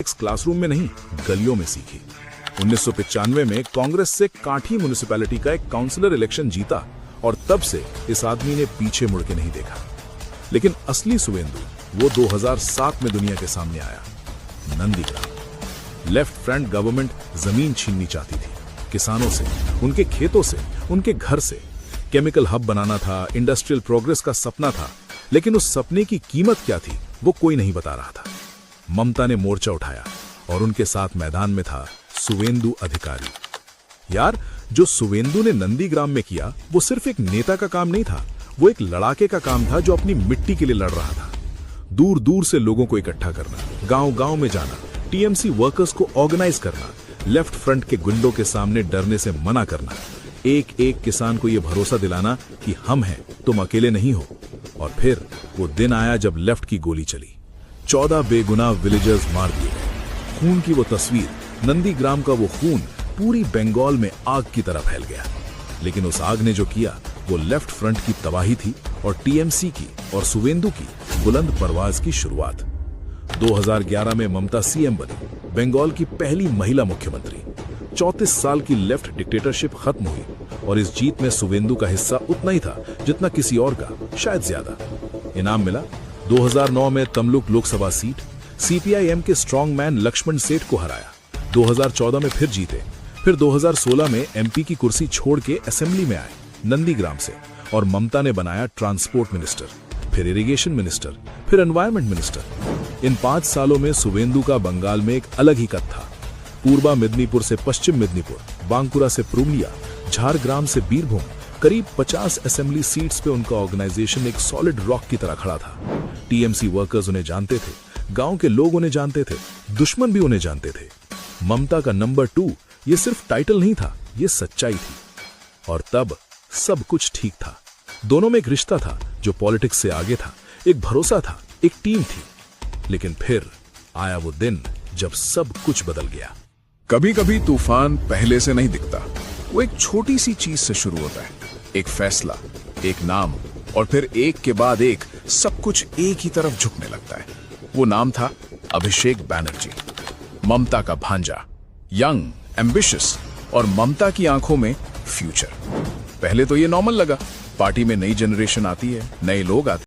Classroom में नहीं, गलियों में सीखी। 1995 में कांग्रेस से काठी म्युनिसिपैलिटी का एक काउंसलर इलेक्शन जीता और तब से इस आदमी ने पीछे मुड़ के नहीं देखा। लेकिन असली सुवेंदु वो 2007 में दुनिया के सामने आया। नंदीग्राम। लेफ्ट फ्रंट गवर्नमेंट जमीन छीननी चाहती थी, किसानों से, उनके खेतों से, उनके घर से। केमिकल हब बनाना था, इंडस्ट्रियल प्रोग्रेस का सपना था, लेकिन उस सपने की कीमत क्या थी वो कोई नहीं बता रहा था। ममता ने मोर्चा उठाया और उनके साथ मैदान में था सुवेंदु अधिकारी। यार, जो सुवेंदु ने नंदीग्राम में किया वो सिर्फ एक नेता का काम नहीं था, वो एक लड़ाके का काम था जो अपनी मिट्टी के लिए लड़ रहा था। दूर दूर से लोगों को इकट्ठा करना, गांव-गांव में जाना, टीएमसी वर्कर्स को ऑर्गेनाइज करना, लेफ्ट फ्रंट के गुंडों के सामने डरने से मना करना, एक एक किसान को यह भरोसा दिलाना कि हम हैं, तुम अकेले नहीं हो। और फिर वो दिन आया जब लेफ्ट की गोली चली। 14 बेगुनाह विलेजर्स मार दिए गए। खून की वो तस्वीर, नंदीग्राम का वो खून पूरी बंगाल में आग की तरह फैल गया। लेकिन उस आग ने जो किया वो लेफ्ट फ्रंट की तबाही थी और टीएमसी की और सुवेंदु की बुलंद परवाज की शुरुआत। 2011 में ममता सीएम बनी, बंगाल की पहली महिला मुख्यमंत्री। 34 साल की लेफ्ट डिक्टेटरशिप खत्म हुई और इस जीत में सुवेंदु का हिस्सा उतना ही था जितना किसी और का, शायद ज्यादा। इनाम मिला 2009 में तमलुक लोकसभा सीट, सीपीआईएम के स्ट्रॉन्ग मैन लक्ष्मण सेठ को हराया। 2014 में फिर जीते, फिर 2016 में एमपी की कुर्सी छोड़ के असेंबली में आए नंदीग्राम से, और ममता ने बनाया ट्रांसपोर्ट मिनिस्टर, फिर इरिगेशन मिनिस्टर, फिर एनवायरमेंट मिनिस्टर। इन 5 सालों में सुवेंदु का बंगाल में एक अलग ही कद था। पूर्वा मिदनीपुर से पश्चिम मिदनीपुर, बांकुरा से पुरुलिया, झारग्राम से बीरभूम, करीब 50 असेंबली सीट्स पे उनका ऑर्गेनाइजेशन एक सॉलिड रॉक की तरह खड़ा था। टीएमसी वर्कर्स उन्हें जानते थे, गांव के लोग उन्हें जानते थे, दुश्मन भी उन्हें जानते थे। ममता का नंबर 2 ये सिर्फ टाइटल नहीं था, ये सच्चाई थी। और तब सब कुछ ठीक था। दोनों में एक रिश्ता था जो पॉलिटिक्स से आगे था, एक भरोसा था, एक टीम थी। लेकिन फिर आया वो दिन जब सब कुछ बदल गया। कभी कभी तूफान पहले से नहीं दिखता, वो एक छोटी सी चीज से शुरू होता है। एक फैसला, एक नाम, और फिर एक के बाद एक सब कुछ एक ही तरफ झुकने लगता है। वो नाम था अभिषेक बैनर्जी, ममता का भांजा, यंग, एम्बिशियस, और ममता की आंखों में फ्यूचर। पहले तो ये नॉर्मल लगा, पार्टी में नई जनरेशन आती है, नए लोग आते